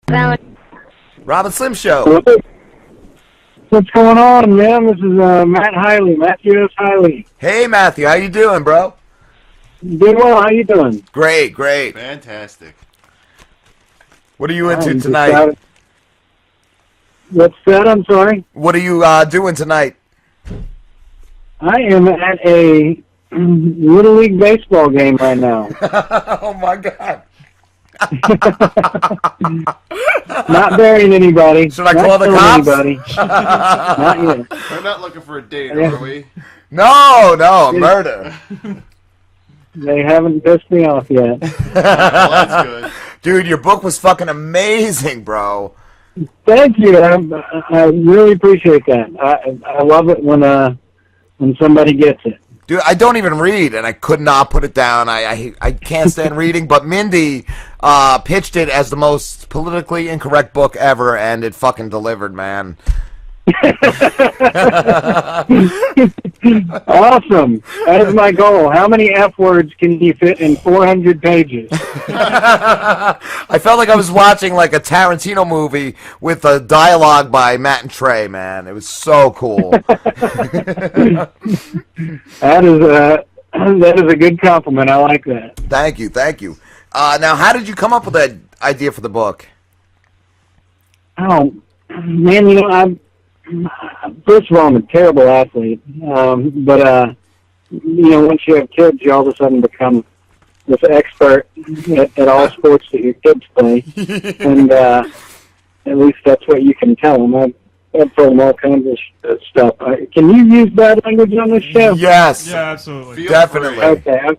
Robin Slim Show. What's going on, man? This is Matt Hiley, Mathew S. Hiley. Hey, Matthew. How you doing, bro? Doing well. How you doing? Great, great. Fantastic. What are you into tonight? What's that? I'm sorry? What are you doing tonight? I am at a Little League baseball game right now. Oh, my God. Not burying anybody. Should I call the cops? Anybody. Not yet. We're not looking for a date, are we? No, murder. They haven't pissed me off yet. Well, that's good. Dude, your book was fucking amazing, bro. Thank you. I really appreciate that. I love it when somebody gets it. Dude, I don't even read, and I could not put it down. I can't stand reading, but Mindy pitched it as the most politically incorrect book ever, and it fucking delivered, man. Awesome. That is my goal. How many F words can you fit in 400 pages? I felt like I was watching like a Tarantino movie with a dialogue by Matt and Trey, man. It was so cool. That is a good compliment. I like that. Thank you, thank you. Now, how did you come up with that idea for the book? Oh, man, first of all, I'm a terrible athlete. But once you have kids, you all of a sudden become this expert at all sports that your kids play. And at least that's what you can tell them. I've told them all kinds of stuff. Can you use bad language on this show? Yes. Yeah, absolutely. Definitely. Okay. I've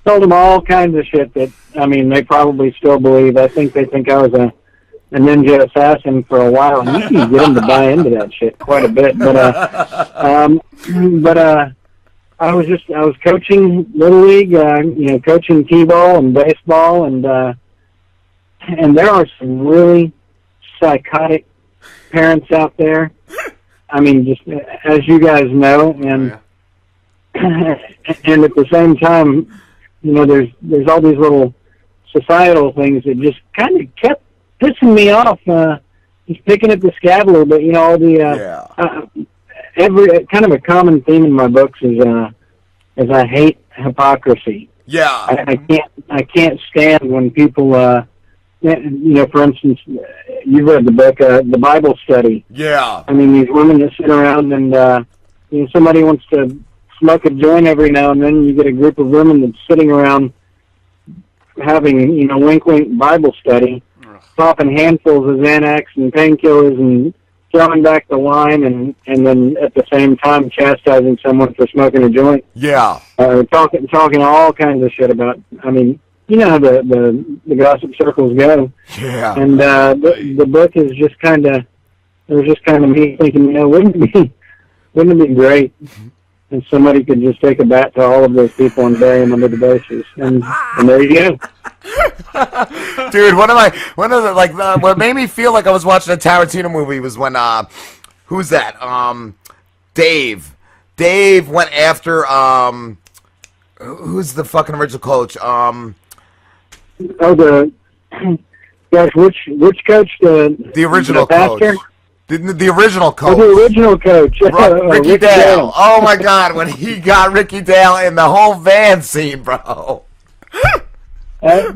told them all kinds of shit that, they probably still believe. I think they think I was a ninja assassin for a while, and you can get them to buy into that shit quite a bit. But I was coaching Little League, coaching t-ball and baseball, and there are some really psychotic parents out there. Just as you guys know, and and at the same time, there's all these little societal things that just kind of kept pissing me off, just picking at the scab a little bit. Every kind of a common theme in my books is I hate hypocrisy. Yeah. I can't stand when people, for instance, you read the book, The Bible Study. Yeah. These women that sit around and, somebody wants to smoke a joint every now and then, you get a group of women that's sitting around having, wink wink Bible study, popping handfuls of Xanax and painkillers and throwing back the wine, and then at the same time chastising someone for smoking a joint. Yeah. Talking all kinds of shit about, how the gossip circles go. Yeah. And the book is just kind of, it was just kind of me thinking, wouldn't it be great if somebody could just take a bat to all of those people and bury them under the bushes, and there you go. Dude, what made me feel like I was watching a Tarantino movie was when who's that? Dave went after who's the fucking original coach? Which coach? The original coach. The original coach. The original coach. Ricky Dale. Oh my God, when he got Ricky Dale in the whole van scene, bro. I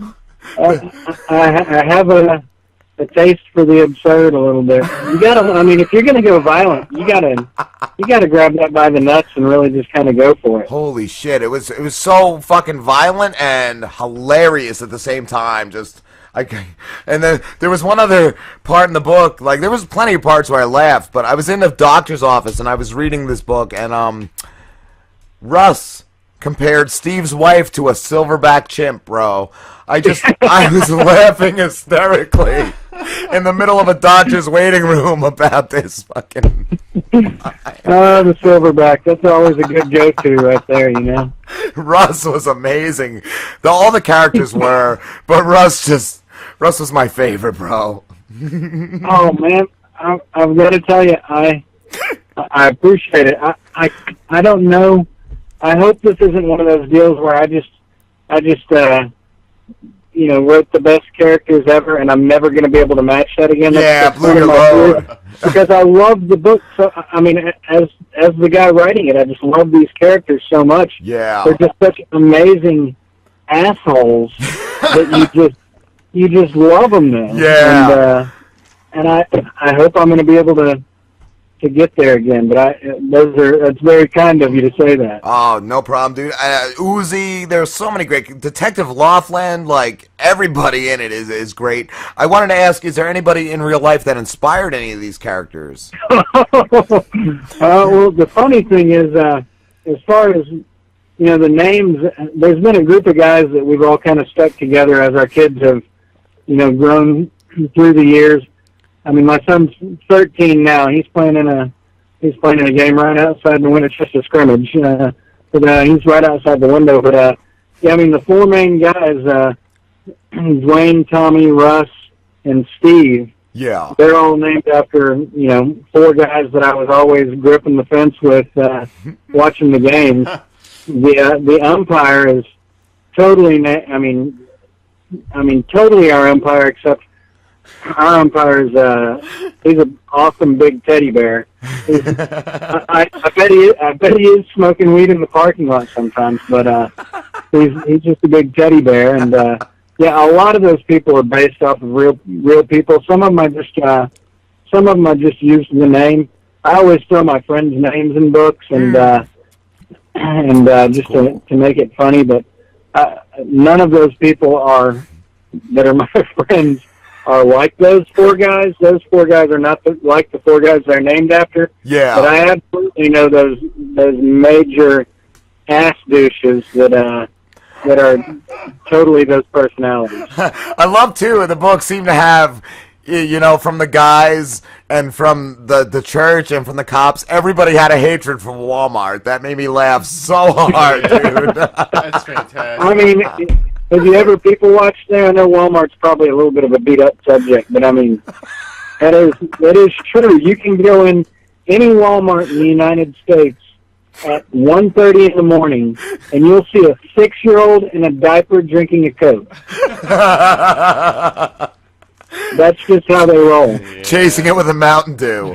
have a taste for the absurd a little bit. You gotta, if you're gonna go violent, you gotta grab that by the nuts and really just kind of go for it. Holy shit! It was so fucking violent and hilarious at the same time. And then there was one other part in the book. Like, there was plenty of parts where I laughed, but I was in the doctor's office and I was reading this book, and Russ compared Steve's wife to a silverback chimp, bro. I was laughing hysterically in the middle of a doctor's waiting room about this fucking. The silverback. That's always a good go-to right there, Russ was amazing. All the characters were, but Russ was my favorite, bro. Oh man, I've got to tell you, I appreciate it. I don't know. I hope this isn't one of those deals where I just wrote the best characters ever, and I'm never going to be able to match that again. Yeah, That's blew one your of my load. fears, because I love the book. So I mean, as the guy writing it, I just love these characters so much. Yeah. They're just such amazing assholes that you just love them though. Yeah. And I hope I'm going to be able to get there again. But that's very kind of you to say that. Oh, no problem, dude. Uzi, there's so many great. Detective Laughlin, like, everybody in it is great. I wanted to ask, is there anybody in real life that inspired any of these characters? Well, the funny thing is, as far as, the names, there's been a group of guys that we've all kind of stuck together as our kids have, grown through the years. I mean, my son's 13 now. He's playing in a game right outside the window. It's just a scrimmage, but he's right outside the window. But yeah, I mean, the four main guys, Dwayne, Tommy, Russ, and Steve. Yeah. They're all named after four guys that I was always gripping the fence with, watching the games. The umpire is totally. Totally our umpire, except. Our umpire is he's an awesome big teddy bear. I bet he is smoking weed in the parking lot sometimes, but he's just a big teddy bear. And yeah, a lot of those people are based off of real people. Some of them I just used the name. I always throw my friends' names in books and just to make it funny. But none of those people that are my friends are like those four guys. Those four guys are not like the four guys they're named after. Yeah. But I absolutely know those major ass douches that are totally those personalities. I love, too, the books seem to have, from the guys and from the church and from the cops, everybody had a hatred for Walmart. That made me laugh so hard, dude. That's fantastic. I mean, have you ever people watched there? I know Walmart's probably a little bit of a beat-up subject, but I mean, that is true. You can go in any Walmart in the United States at 1:30 in the morning, and you'll see a 6-year-old in a diaper drinking a Coke. That's just how they roll. Yeah. Chasing it with a Mountain Dew.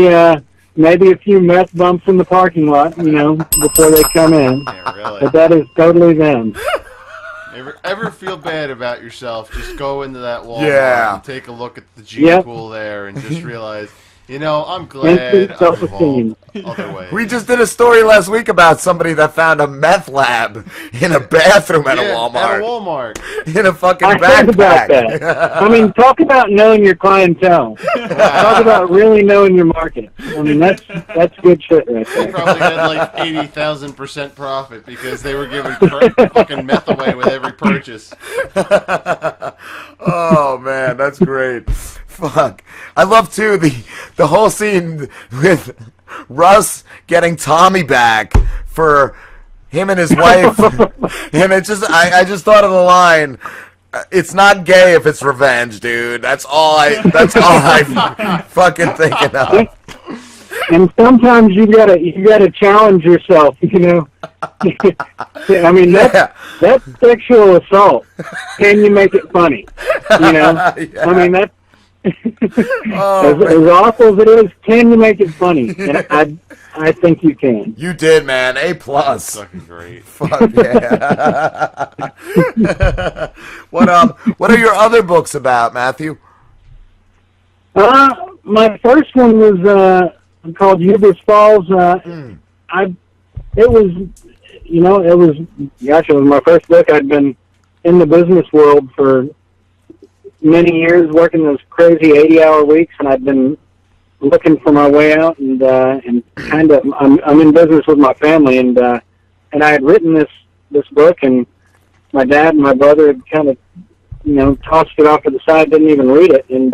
Yeah. Maybe a few meth bumps in the parking lot, before they come in. Yeah, really. But that is totally them. Ever feel bad about yourself, just go into that Walmart and take a look at the gene pool there and just realize, I'm glad I'm involved other ways. We just did a story last week about somebody that found a meth lab in a bathroom at a Walmart. At a Walmart. In a fucking I backpack. heard about that. I mean, talk about knowing your clientele. Talk about really knowing your market. I mean, that's good shit right They there. probably had like 80,000% profit because they were giving fucking meth away with every purchase. Oh, man, that's great. Fuck. I love, too, the whole scene with Russ getting Tommy back for him and his wife. And it just, I just thought of the line, it's not gay if it's revenge, dude. That's all I'm fucking thinking of. And sometimes you gotta challenge yourself, I mean, that's sexual assault. Can you make it funny? Yeah. I mean, that's Oh, as awful as it is, can you make it funny? And I think you can. you did, man. A+. That's fucking great. Fuck yeah. What are your other books about, Matthew? My first one was called Hubris Falls. It was my first book. I'd been in the business world for many years, working those crazy 80-hour weeks, and I've been looking for my way out, and kind of I'm in business with my family, and I had written this book, and my dad and my brother had kind of tossed it off to the side, didn't even read it, and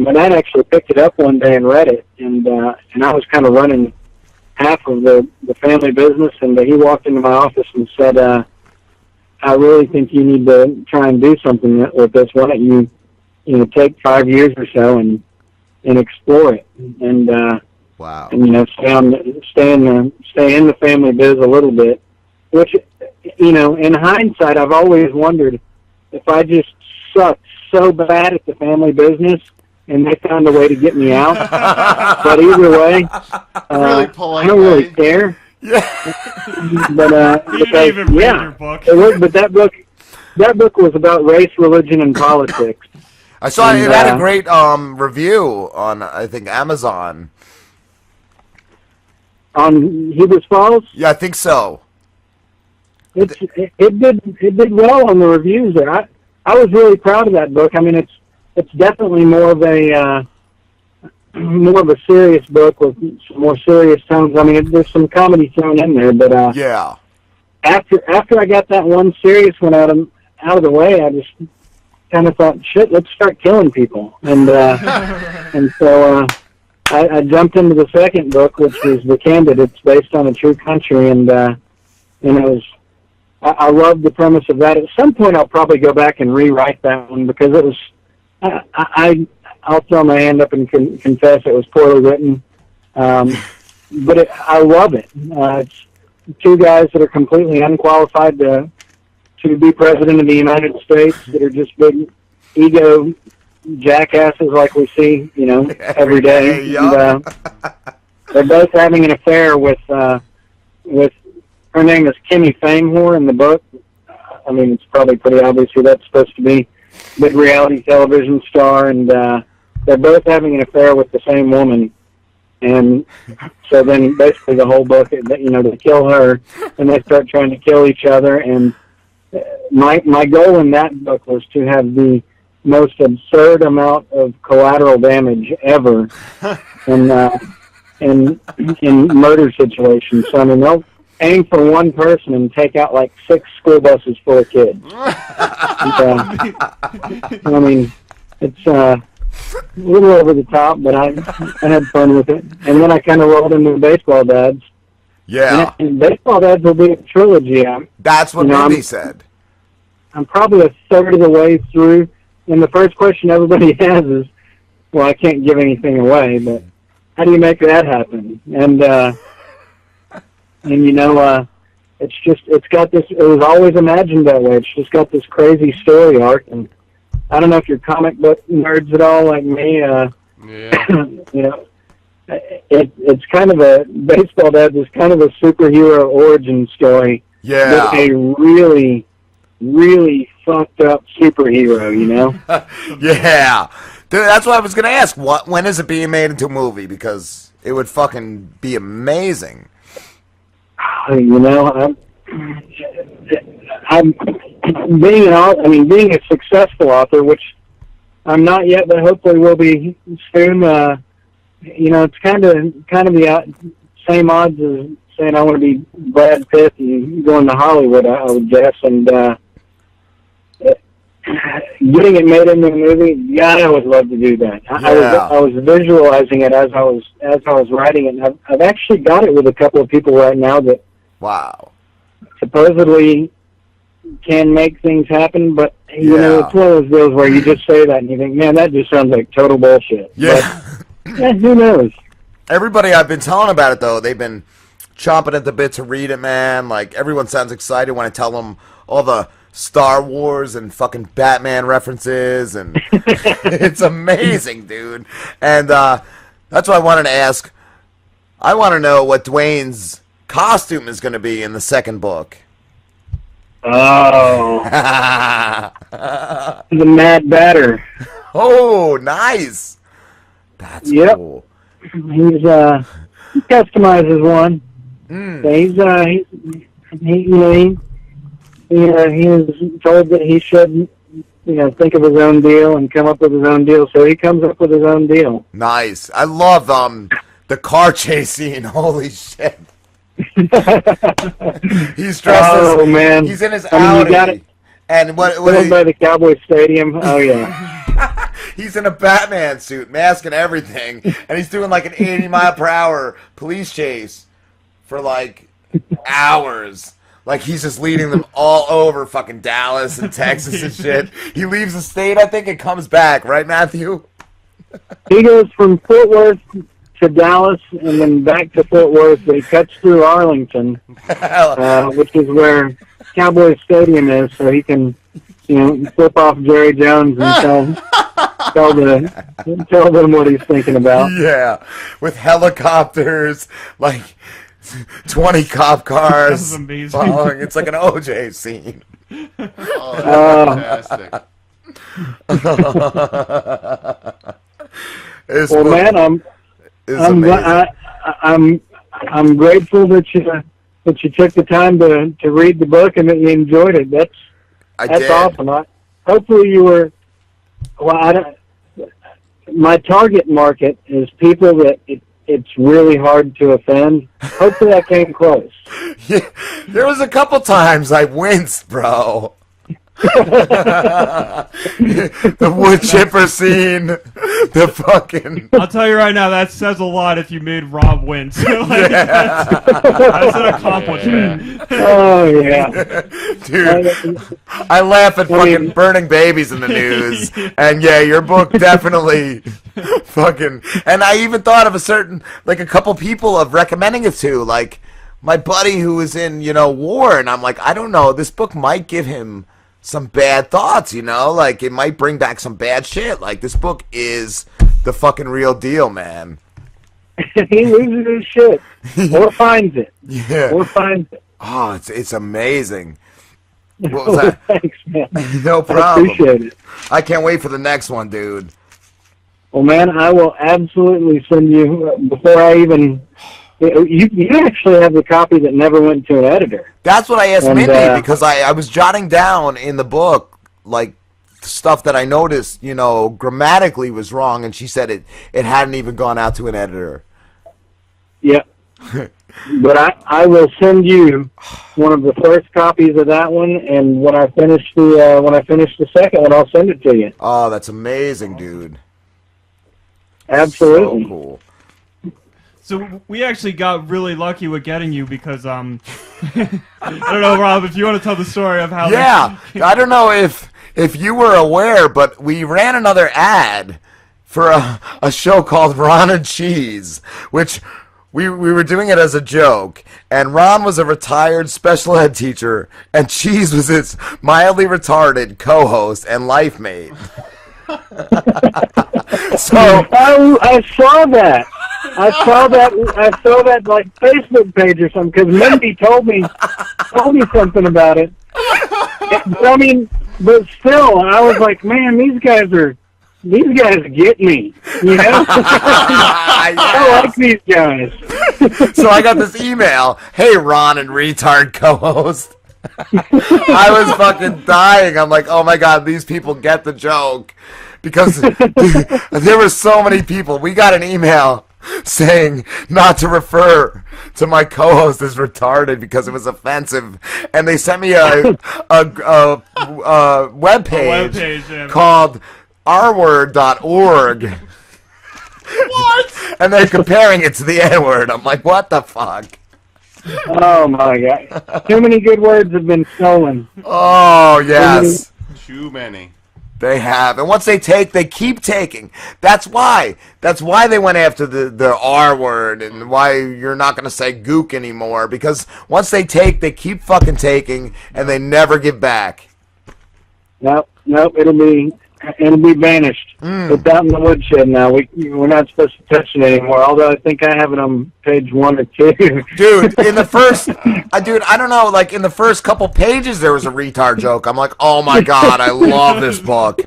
my dad actually picked it up one day and read it, and I was kind of running half of the family business, and he walked into my office and said, I really think you need to try and do something with this. Why don't you take 5 years or so and explore it? And Wow. And stay in the family biz a little bit. Which, in hindsight, I've always wondered if I just sucked so bad at the family business and they found a way to get me out. But either way, really polite I don't really way. care. Yeah. But You didn't even read your book. But that book was about race, religion, and politics. I saw it had a great review on, I think, Amazon. On Heber's Falls? Yeah, I think so. It did well on the reviews there. I was really proud of that book. I mean, it's definitely more of a serious book with some more serious tones. I mean, there's some comedy thrown in there, but yeah. After I got that one serious one out of the way, I just kind of thought, shit, let's start killing people, and so I jumped into the second book, which was The Candidates, based on a true country, and it was. I love the premise of that. At some point, I'll probably go back and rewrite that one because it was. I'll throw my hand up and confess it was poorly written, but I love it. It's two guys that are completely unqualified to be president of the United States, that are just big ego jackasses like we see, every day. Yep. And, they're both having an affair with her name is Kimmy Famehor in the book. I mean, it's probably pretty obvious who that's supposed to be. Big reality television star, and they're both having an affair with the same woman. And so then basically the whole book, they kill her, and they start trying to kill each other. And my goal in that book was to have the most absurd amount of collateral damage ever in murder situations. So, I mean, they'll aim for one person and take out like 6 school buses full of kids. I mean, it's a little over the top, but I had fun with it. And then I kind of rolled into Baseball Dads. Yeah. And Baseball Dads will be a trilogy. That's what Mindy said. I'm probably a third of the way through, and the first question everybody has is, well, I can't give anything away, but how do you make that happen? And it's got this, it was always imagined that way. It's just got this crazy story arc, and I don't know if you're comic book nerds at all like me. Yeah. It's kind of a, Baseball Dads is kind of a superhero origin story. Yeah. With a really, really fucked up superhero, Yeah. Dude, that's what I was going to ask. When is it being made into a movie? Because it would fucking be amazing. I'm being a successful author, which I'm not yet, but hopefully will be soon. It's kind of the same odds as saying I want to be Brad Pitt and going to Hollywood, I would guess. And getting it made into a movie, God, I would love to do that. Yeah. I was visualizing it as I was writing it. And I've actually got it with a couple of people right now that Wow. supposedly can make things happen, but it's one of those deals where you just say that and you think, man, that just sounds like total bullshit. Yeah. But, who knows? Everybody I've been telling about it, though, they've been chomping at the bit to read it, man. Like, everyone sounds excited when I tell them all the Star Wars and fucking Batman references, and it's amazing, dude. And that's why I wanted to ask. I want to know what Dwayne's costume is going to be in the second book. Oh. The Mad Batter. Oh, nice. That's cool. He customizes one. So he was told that he should, think of his own deal and come up with his own deal. So he comes up with his own deal. Nice. I love the car chase scene. Holy shit. He's dressed Oh, man. He's in his I mean, Audi. you got it. And what By the Cowboy Stadium. Oh, yeah. he's in a Batman suit, mask and everything, and he's doing like an 80-mile-per-hour police chase for like hours. Like, he's just leading them all over fucking Dallas and Texas and shit. He leaves the state, I think, and comes back. Right, Matthew? He goes from Fort Worth to Dallas and then back to Fort Worth, but he cuts through Arlington, which is where Cowboys Stadium is, so he can, flip off Jerry Jones and tell them what he's thinking about. Yeah, with helicopters, like 20 cop cars following. It's like an OJ scene. Oh, that's fantastic. Well, man, I'm grateful that you took the time to read the book and that you enjoyed it. That's awesome. Hopefully you were. Well, my target market is people that it's really hard to offend. Hopefully I came close. Yeah, there was a couple times I winced, bro. The wood chipper scene, the fucking. I'll tell you right now, that says a lot if you made Rob wince. That's an accomplishment. Oh yeah, dude. I laugh at fucking burning babies in the news, and yeah, your book definitely fucking. And I even thought of a couple people of recommending it to, like my buddy who was in war, and I'm like, I don't know, this book might give him some bad thoughts, like it might bring back some bad shit. Like this book is the fucking real deal, man. He loses his shit or finds it. Yeah. Or finds it. Oh, it's amazing. What was that? Thanks, man. No problem. I appreciate it. I can't wait for the next one, dude. Well, man, I will absolutely send you before I even. You actually have the copy that never went to an editor. That's what I asked Mindy, because I was jotting down in the book, like, stuff that I noticed, grammatically was wrong, and she said it hadn't even gone out to an editor. Yeah. But I will send you one of the first copies of that one, and when I finish the second one, I'll send it to you. Oh, that's amazing, dude. Absolutely. So cool. So we actually got really lucky with getting you because I don't know, Rob, if you want to tell the story of how. Yeah, I don't know if you were aware, but we ran another ad for a show called Ron and Cheese, which we were doing it as a joke, and Ron was a retired special ed teacher, and Cheese was his mildly retarded co-host and life mate. So I saw that. I saw that like Facebook page or something, because Mindy told me something about it. But still, I was like, man, these guys get me, I like these guys. So I got this email, hey Ron and retard co-host. I was fucking dying. I'm like, oh my god, these people get the joke. Because there were so many people. We got an email saying not to refer to my co-host as retarded because it was offensive, and they sent me a webpage called rword.org. What? And they're comparing it to the N-word. I'm like, what the fuck? Oh my god! Too many good words have been stolen. Oh yes, too many. They have, and once they take, they keep taking. That's why they went after the R word, and why you're not going to say gook anymore, because once they take, they keep fucking taking, and they never give back. Nope, it'll be banished. It's out in the woodshed now. We're not supposed to touch it anymore, although I think I have it on page 1 or 2. Dude, in the first, I don't know, like in the first couple pages there was a retard joke. I'm like, oh my god, I love this book.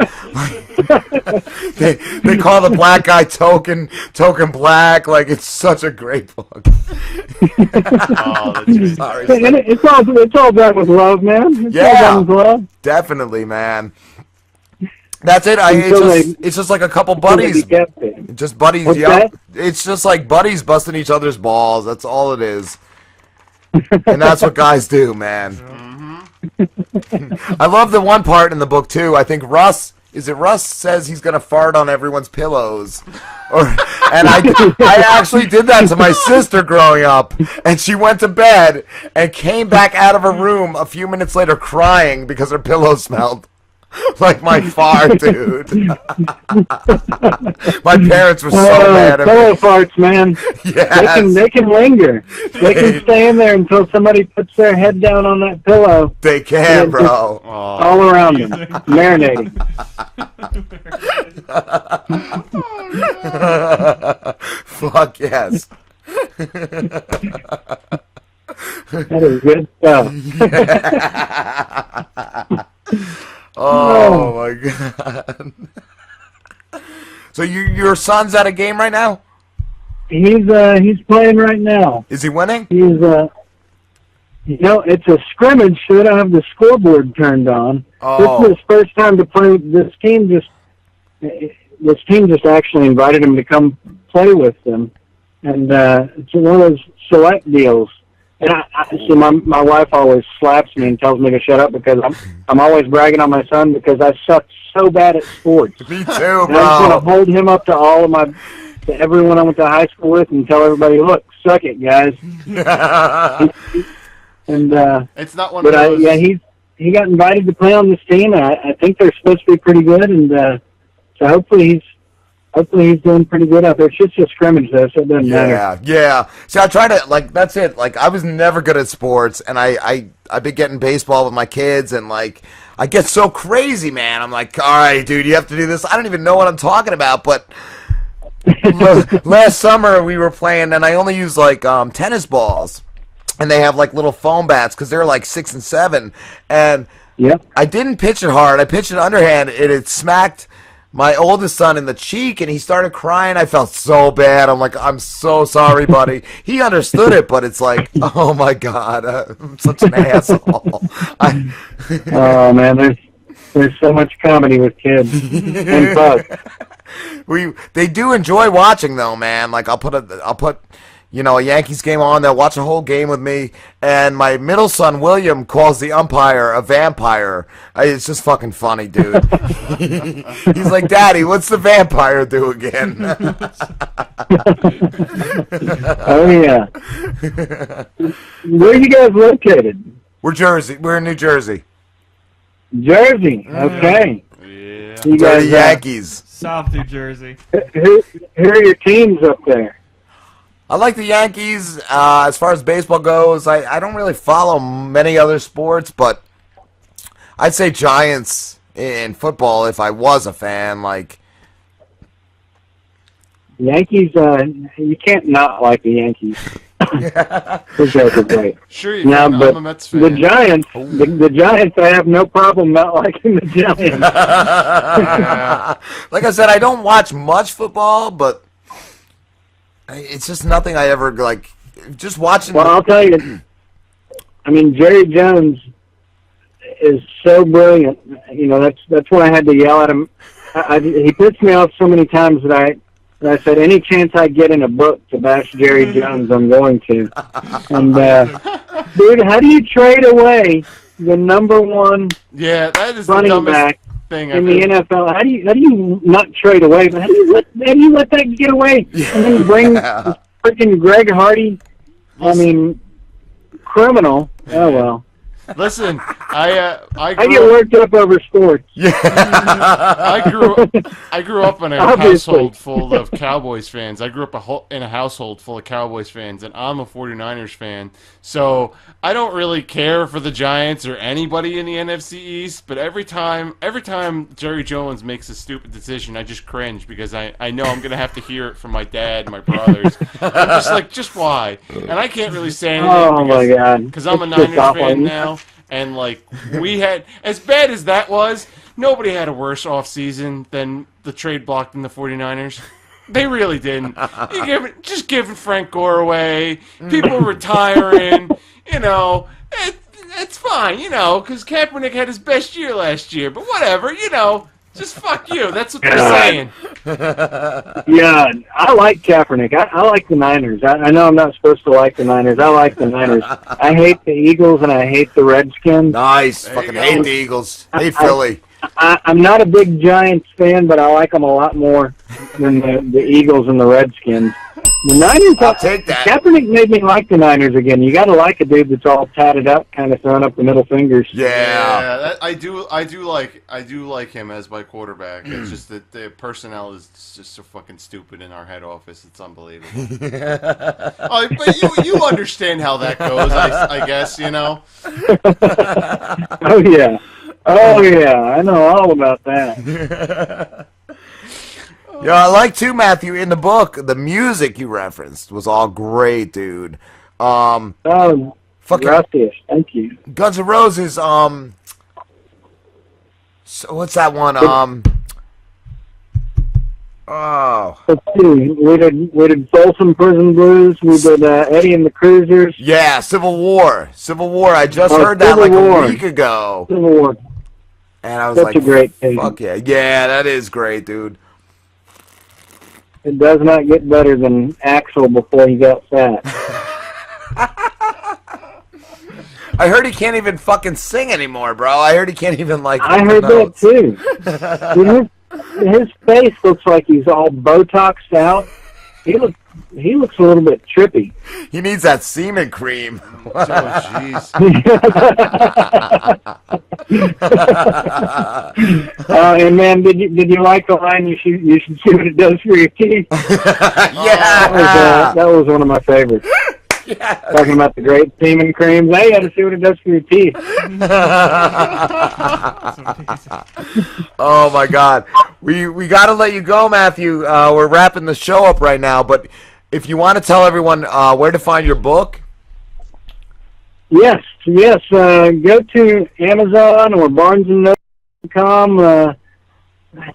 they call the black guy token black, like it's such a great book. Oh, that's sorry. It's all done with love, man. It's all done with love. Definitely, man. That's it. It's just like a couple buddies. Just buddies. It's just like buddies busting each other's balls. That's all it is. And that's what guys do, man. I love the one part in the book too. I think Russ says he's gonna fart on everyone's pillows, and I actually did that to my sister growing up, and she went to bed and came back out of her room a few minutes later crying because her pillow smelled. Like my fart, dude. My parents were so mad at pillow me. farts, man. Yes. They can linger. They can stay in there until somebody puts their head down on that pillow. They can, bro. All around them, marinating. Fuck yes. That is good stuff. Oh my god. So your son's at a game right now? He's playing right now. Is he winning? He's it's a scrimmage, so they don't have the scoreboard turned on. Oh. This is his first time to play. This team just actually invited him to come play with them, and it's one of those select deals. And so my wife always slaps me and tells me to shut up because I'm always bragging on my son because I suck so bad at sports. Me too, And I just bro. want to hold him up to to everyone I went to high school with and tell everybody, look, suck it, guys. And it's not one of those. He got invited to play on this team. And I think they're supposed to be pretty good, and so hopefully he's doing pretty good out there. It's just a scrimmage, though, so it doesn't matter. Yeah. See, I try to, like, that's it. Like, I was never good at sports, and I've been getting baseball with my kids, and, like, I get so crazy, man. I'm like, all right, dude, you have to do this. I don't even know what I'm talking about, but last summer we were playing, and I only used, like, tennis balls, and they have, like, little foam bats, because they're, like, 6 and 7, and Yep. I didn't pitch it hard. I pitched it underhand, and it smacked my oldest son in the cheek, and he started crying. I felt so bad. I'm like, I'm so sorry, buddy. He understood it, but it's like, oh my god, I'm such an asshole. Oh man, there's so much comedy with kids and fun. They do enjoy watching though, man. Like I'll put a Yankees game on. They'll watch a whole game with me. And my middle son William calls the umpire a vampire. It's just fucking funny, dude. He's like, Daddy, what's the vampire do again? Oh yeah. Where are you guys located? We're in New Jersey. Jersey. Okay. Yeah. You They're guys, the Yankees. South New Jersey. who are your teams up there? I like the Yankees. As far as baseball goes, I don't really follow many other sports, but I'd say Giants in football if I was a fan. Like Yankees, you can't not like the Yankees. Those guys are great. Sure you Now, can. but I'm a Mets fan. the Giants, the Giants, I have no problem not liking the Giants. Like I said, I don't watch much football, but it's just nothing I ever like. Just watching. Well, I'll tell you. I mean, Jerry Jones is so brilliant. You know, that's when I had to yell at him. He pissed me off so many times that I said, any chance I get in a book to bash Jerry Jones, I'm going to. And dude, how do you trade away the number one that is the running dumbest back thing in the NFL? How do you not trade away? But how do you let that get away? And then bring freaking Greg Hardy. I mean, criminal. Oh well. Listen, I get worked up over sports. I grew up in a Obviously. household full of Cowboys fans. I grew up in a household full of Cowboys fans, and I'm a 49ers fan. So I don't really care for the Giants or anybody in the NFC East. But every time Jerry Jones makes a stupid decision, I just cringe because I know I'm gonna have to hear it from my dad and my brothers. I'm just like, just why? And I can't really say anything. Oh my god! Because I'm a It's just Niners awful. fan now. And, like, we had, as bad as that was, nobody had a worse offseason than the trade block in the 49ers. They really didn't. Just giving Frank Gore away, people retiring, it's fine, because Kaepernick had his best year last year. But whatever, just fuck you. That's what they're saying. Yeah, I like Kaepernick. I like the Niners. I know I'm not supposed to like the Niners. I like the Niners. I hate the Eagles and I hate the Redskins. Nice. There Fucking you hate go. the Eagles. Hate Philly. I'm not a big Giants fan, but I like them a lot more than the Eagles and the Redskins. The Niners, I'll take that. Kaepernick made me like the Niners again. You got to like a dude that's all tatted up, kind of throwing up the middle fingers. Yeah. I do like him as my quarterback. It's just that the personnel is just so fucking stupid in our head office. It's unbelievable. But you understand how that goes, I guess, you know. Oh yeah, I know all about that. Yeah, I like too, Matthew. In the book, the music you referenced was all great, dude. Oh, Fucking gracias. Thank you. Guns N' Roses. So what's that one? Oh, Let's see. We did Folsom Prison Blues. We did Eddie and the Cruisers. yeah, Civil War. Civil War. I just heard that Civil like War. a week ago, Civil War. and I was Such like, a great "Fuck yeah, yeah, that is great, dude." It does not get better than Axel before he got fat. I heard he can't even fucking sing anymore, bro. I heard he can't even like. I hit the heard notes. that too. Dude, his face looks like he's all Botoxed out. He looks a little bit trippy. He needs that semen cream. Oh, jeez. And man, did you like the line? You should see what it does for your teeth. Yeah, That was one of my favorites. yeah. Talking about the great semen creams. Hey, you got to see what it does for your teeth. Oh my God, we got to let you go, Matthew. We're wrapping the show up right now, but if you want to tell everyone where to find your book. Yes. Go to Amazon or BarnesandNoble.com. I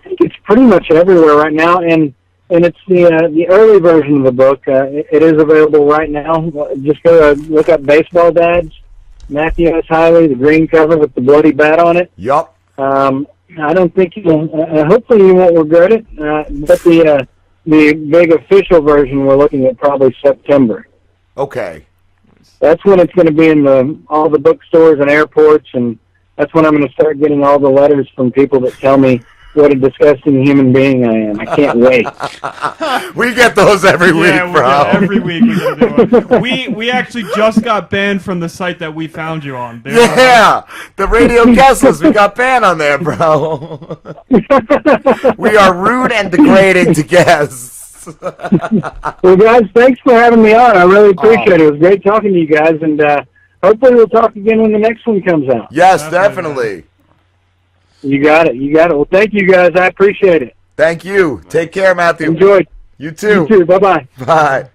think it's pretty much everywhere right now, and it's the early version of the book. It is available right now. Just go look up Baseball Dads, Mathew S. Hiley, the green cover with the bloody bat on it. Yup. I don't think you'll. Hopefully, you won't regret it. But the big official version, we're looking at probably September. Okay. That's when it's going to be in all the bookstores and airports, and that's when I'm going to start getting all the letters from people that tell me what a disgusting human being I am. I can't wait. We get those every week, bro. Every week we do it. We actually just got banned from the site that we found you on. Yeah, the radio guest list. We got banned on there, bro. We are rude and degrading to guests. Well, guys, thanks for having me on. I really appreciate it. It was great talking to you guys, and hopefully we'll talk again when the next one comes out. Yes, definitely. You got it. Well, thank you, guys. I appreciate it. Thank you. Take care, Matthew. Enjoy. You too. You too. Bye-bye. Bye.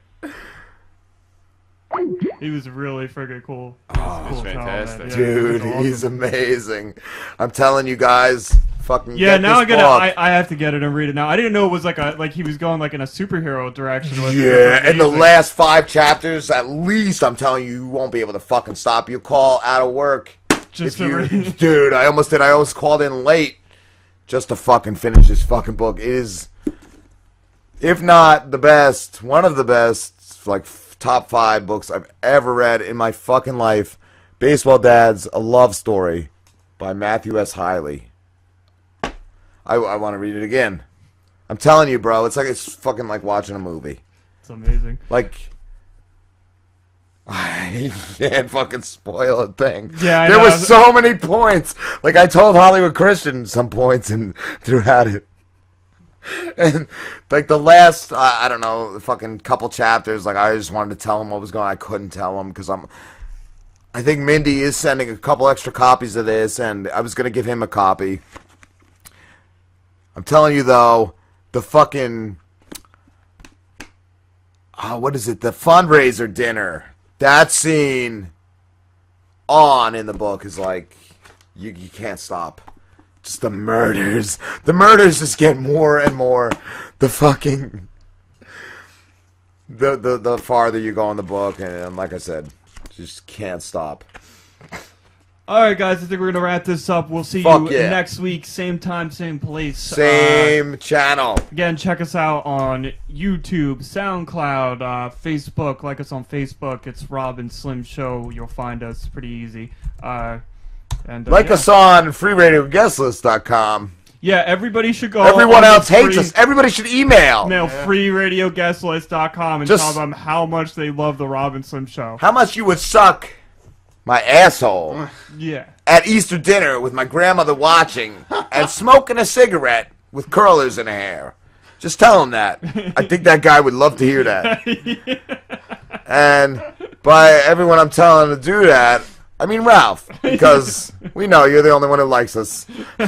He was really friggin' cool. He's fantastic. Yeah, Dude, awesome. he's amazing. I'm telling you guys, fucking Yeah, get now this I book. have to get it and read it now. I didn't know it was like he was going like in a superhero direction with it. Yeah, That's in the amazing. last 5 chapters, at least, I'm telling you, you won't be able to fucking stop. You call out of work. Just If to read. Dude, I almost did. I almost called in late just to fucking finish this fucking book. It is, if not the best, one of the best, like, top 5 books I've ever read in my fucking life. Baseball Dads, A Love Story by Mathew S. Hiley. I want to read it again. I'm telling you, bro, it's fucking like watching a movie. It's amazing. Like, I can't fucking spoil a thing. Yeah, I there know. was so many points. Like, I told Hollywood Christian some points and throughout it. And, like, the last, I don't know, the fucking couple chapters, like, I just wanted to tell him what was going on. I couldn't tell him because I think Mindy is sending a couple extra copies of this, and I was going to give him a copy. I'm telling you, though, the fucking, what is it? The fundraiser dinner. That scene in the book is like, you can't stop. Just the murders. The murders just get more and more. The fucking, the farther you go in the book, and like I said, just can't stop. Alright, guys, I think we're going to wrap this up. We'll see Fuck you yeah. next week, same time, same place. Same channel. Again, check us out on YouTube, SoundCloud, Facebook. Like us on Facebook. It's Rob and Slim Show. You'll find us pretty easy. Like us on freeradioguestlist.com. Yeah, everybody should go. Everyone on the else hates free- us. Everybody should email. Email freeradioguestlist.com and Just- tell them how much they love the Rob and Slim Show. How much you would suck my asshole Yeah. at Easter dinner with my grandmother watching and smoking a cigarette with curlers in her hair. Just tell him that. I think that guy would love to hear that. And by everyone I'm telling to do that, I mean Ralph, because we know you're the only one who likes us. All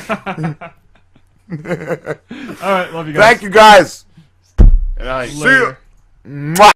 right, love you guys. Thank you guys. And I See you. Mwah.